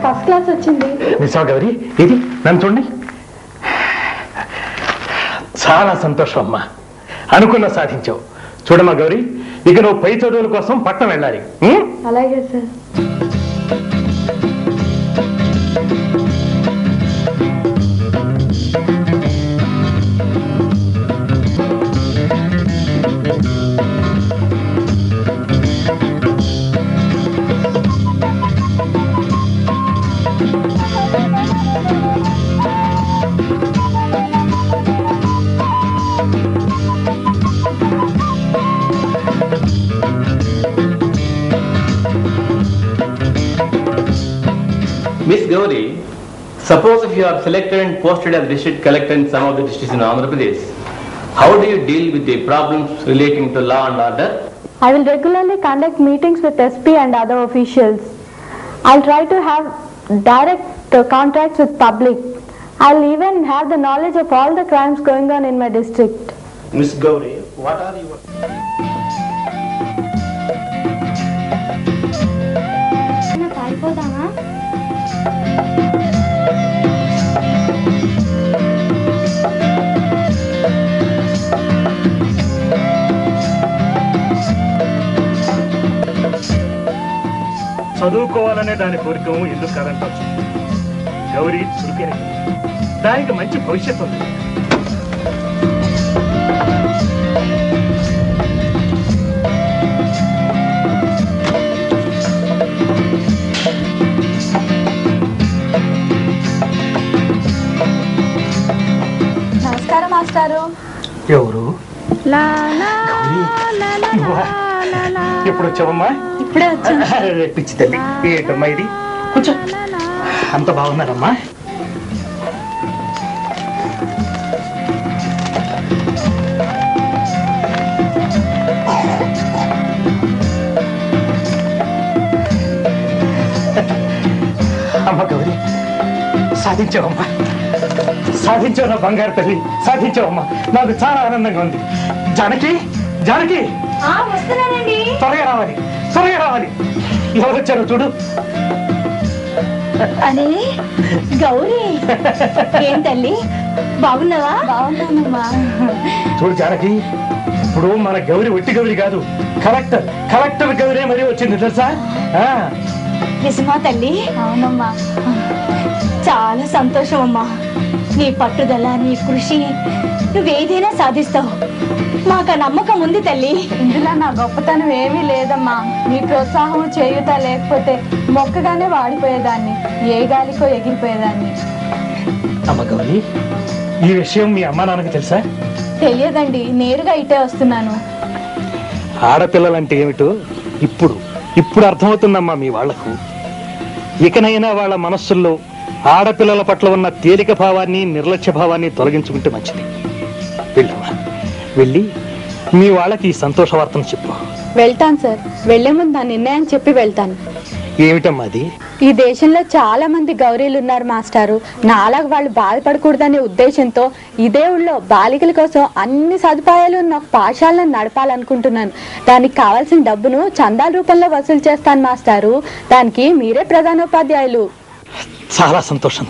First class వచ్చింది. నిజమా గౌరీ? ఇది నన్ను చూడండి. చాలా సంతోషం అమ్మా, అనుకున్న సాధించావు. చూడమ్మా గౌరీ, ఇక నువ్వు పై చదువుల కోసం పట్నం వెళ్ళాలి. అలాగే sir. Miss Gauri, suppose if you are selected and posted as district collector in some of the districts in Andhra Pradesh, how do you deal with the problems relating to law and order? I will regularly conduct meetings with SP and other officials. I'll try to have direct contacts with public. I'll even have the knowledge of all the crimes going on in my district. Miss Gauri, what are your... చదువుకోవాలనే దాని కోరిక ఎందుకు కాదంటచ్చు. గౌరీ చురుకైన, దానికి మంచి భవిష్యత్తు ఉంది. నమస్కారం మాస్టారు. ఎవరు? ఎప్పుడు వచ్చావమ్మా? ఇప్పుడే వచ్చాను. పిచ్చి తల్లి, ఏంటమ్మా ఇది? కూర్చో. అంత బాగున్నారమ్మా? అమ్మ గౌరీ, సాధించావమ్మా, సాధించావు నా బంగారు తల్లి, సాధించావమ్మా. నాకు చాలా ఆనందంగా ఉంది. జానకి, జానకి త్వరగా రావాలి, త్వరగా రావాలి. ఎవరు వచ్చారో చూడు. అనే గౌరీ, ఏం తల్లి బాగున్నావా? బాగున్నానమ్మా. చూడు జానకి, ఇప్పుడు మన గౌరీ ఒట్టి గౌరీ కాదు, కలెక్టర్, కలెక్టర్ గౌరీ మరీ వచ్చింది తెలుసా? నిజమా తల్లి? అవునమ్మా. చాలా సంతోషం అమ్మా. నీ పట్టుదల, నీ కృషి, నువ్వేదైనా సాధిస్తావు. మాకు నమ్మకం ఉంది తల్లి. ఇందులో నా గొప్పతనం ఏమీ లేదమ్మా. నీ ప్రోత్సాహం, చేయుత లేకపోతే మొక్కగానే వాడిపోయేదాన్ని, ఏ గాలికో ఎగిరిపోయేదాన్ని. అమ్మ గౌరీ, ఈ విషయం మీ అమ్మా నాన్నకి తెలుసా? తెలియదండి, నేరుగా ఇటే వస్తున్నాను. ఆడపిల్లలంటే ఏమిటో ఇప్పుడు ఇప్పుడు అర్థమవుతుందమ్మా మీ వాళ్లకు. ఇకనైనా వాళ్ళ మనస్సుల్లో ఆడపిల్లల పట్ల ఉన్న తేలిక భావాన్ని, నిర్లక్ష్య భావాన్ని తొలగించుకుంటే మంచిది. వెళ్ళమ్మా, వెళ్ళి మీ వాళ్ళకి ఈ సంతోష వార్తను చెప్పు. వెళ్తాను సార్. వెళ్లే ముందు నా నిర్ణయం చెప్పి వెళ్తాను. ఏమిటమ్మా అది? ఈ దేశంలో చాలా మంది గౌరీలు ఉన్నారు మాస్టారు. నాలాగా వాళ్ళు బాధపడకూడదనే ఉద్దేశంతో ఇదే ఊళ్ళో బాలికల కోసం అన్ని సదుపాయాలు ఉన్న పాఠశాలను నడపాలనుకుంటున్నాను. దానికి కావాల్సిన డబ్బును చందాల రూపంలో వసూలు చేస్తాను మాస్టారు. దానికి మీరే ప్రధానోపాధ్యాయులు. చాలా సంతోషం.